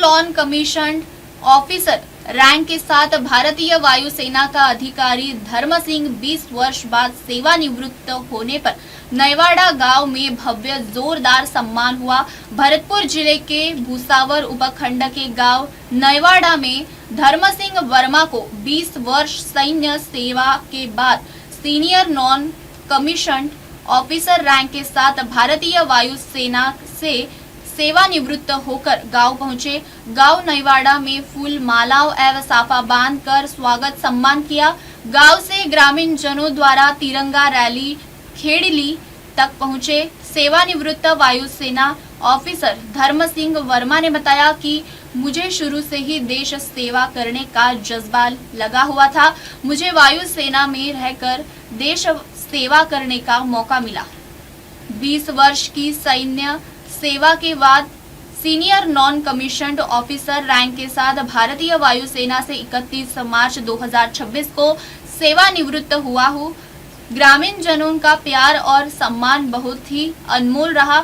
Non commission officer rank के साथ भारतीय वायुसेना का अधिकारी धर्म सिंह 20 वर्ष बाद सेवानिवृत्त होने पर नयवाड़ा गांव में भव्य जोरदार सम्मान हुआ। भरतपुर जिले के भूसावर उपखंड के गांव नयवाड़ा में धर्म सिंह वर्मा को 20 वर्ष सैन्य सेवा के बाद senior non commission officer rank के साथ भारतीय वायुसेना से सेवानिवृत्त होकर गांव पहुंचे। गांव नयवाड़ा में फूल मालाओं एवं साफा बांधकर स्वागत सम्मान किया। गांव से ग्रामीण जनों द्वारा तिरंगा रैली खेड़ली तक पहुंचे। सेवानिवृत्त वायुसेना ऑफिसर धर्म सिंह वर्मा ने बताया कि मुझे शुरू से ही देश सेवा करने का जज्बा लगा हुआ था। मुझे वायुसेना में रहकर देश सेवा करने का मौका मिला। 20 वर्ष की सैन्य सेवा के बाद senior non commissioned officer rank के साथ भारतीय वायुसेना से 31 मार्च 2026 को सेवानिवृत्त हुआ हूँ। ग्रामीण जनों का प्यार और सम्मान बहुत ही अनमोल रहा।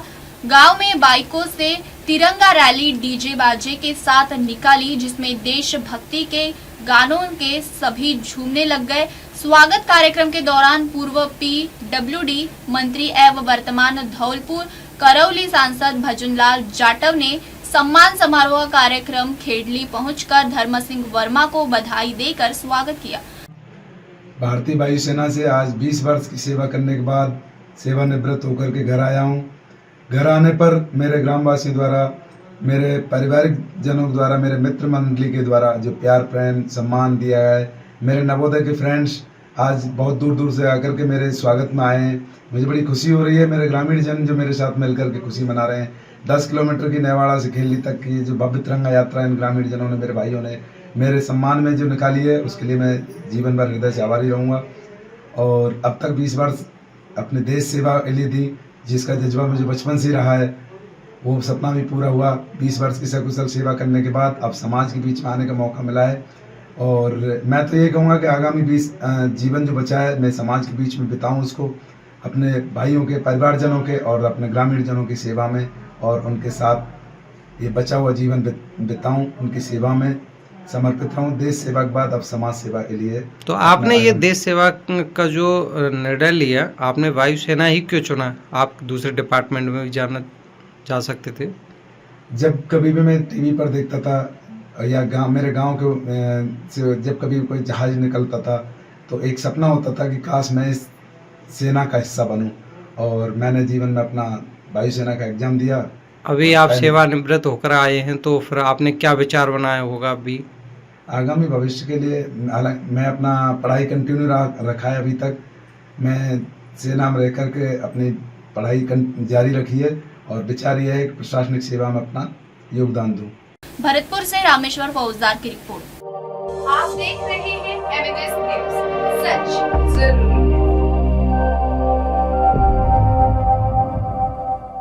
गांव में बाइकों से तिरंगा रैली डीजे बाजे के साथ निकाली, जिसमें देशभक्ति के गानों के सभी झूमने लग गए। स्वागत कार्यक्रम के दौरान पूर्व पीडब्ल्यूडी मंत्री एवं वर्तमान धौलपुर करौली सांसद भजनलाल जाटव ने सम्मान समारोह कार्यक्रम खेड़ली पहुंचकर धर्म सिंह वर्मा को बधाई देकर स्वागत किया। भारतीय वायुसेना से आज 20 वर्ष की सेवा करने के बाद सेवानिवृत्त होकर के घर आया हूं। घर आने पर मेरे ग्रामवासियों द्वारा, मेरे पारिवारिक जनों द्वारा, मेरे मित्र मंडली के द्वारा जो प्यार प्रेम सम्मान दिया है, मेरे नवोदय के फ्रेंड्स आज बहुत दूर दूर से आकर के मेरे स्वागत में आए हैं। मुझे बड़ी खुशी हो रही है। मेरे ग्रामीण जन जो मेरे साथ मिलकर के खुशी मना रहे हैं। 10 किलोमीटर की नयवाड़ा से खेली तक की जो भव्य तिरंगा यात्रा इन ग्रामीण जनों ने, मेरे भाइयों ने मेरे सम्मान में जो निकाली है, उसके लिए मैं जीवन भर हृदय से आभारी रहूँगा। और अब तक 20 वर्ष अपने देश सेवा के लिए दी, जिसका जज्बा मुझे बचपन से रहा है, वो सपना भी पूरा हुआ। 20 वर्ष की सकुशल सेवा करने के बाद अब समाज के बीच में आने का मौका मिला है। और मैं तो ये कहूँगा कि आगामी 20 जीवन जो बचा है मैं समाज के बीच में बिताऊँ, उसको अपने भाइयों के, परिवारजनों के और अपने ग्रामीण जनों की सेवा में, और उनके साथ ये बचा हुआ जीवन बिताऊँ, उनकी सेवा में समर्पित रहूँ। देश सेवा के बाद अब समाज सेवा के लिए। तो आपने ये देश सेवा का जो निर्णय लिया, आपने वायुसेना ही क्यों चुना? आप दूसरे डिपार्टमेंट में भी जा सकते थे। जब कभी भी मैं टीवी पर देखता था या मेरे गांव के से जब कभी कोई जहाज निकलता था, तो एक सपना होता था कि काश मैं इस सेना का हिस्सा बनूं। और मैंने जीवन में अपना वायुसेना का एग्जाम दिया। अभी आप सेवानिवृत्त होकर आए हैं, तो फिर आपने क्या विचार बनाया होगा अभी आगामी भविष्य के लिए? मैं अपना पढ़ाई कंटिन्यू रखा है। अभी तक मैं सेना में रह करके अपनी पढ़ाई जारी रखी है और विचार यह है कि प्रशासनिक सेवा में अपना योगदान दूं। भरतपुर से रामेश्वर फौजदार की रिपोर्ट। आप देख रहे हैं एविडेंस न्यूज, सच जरूर।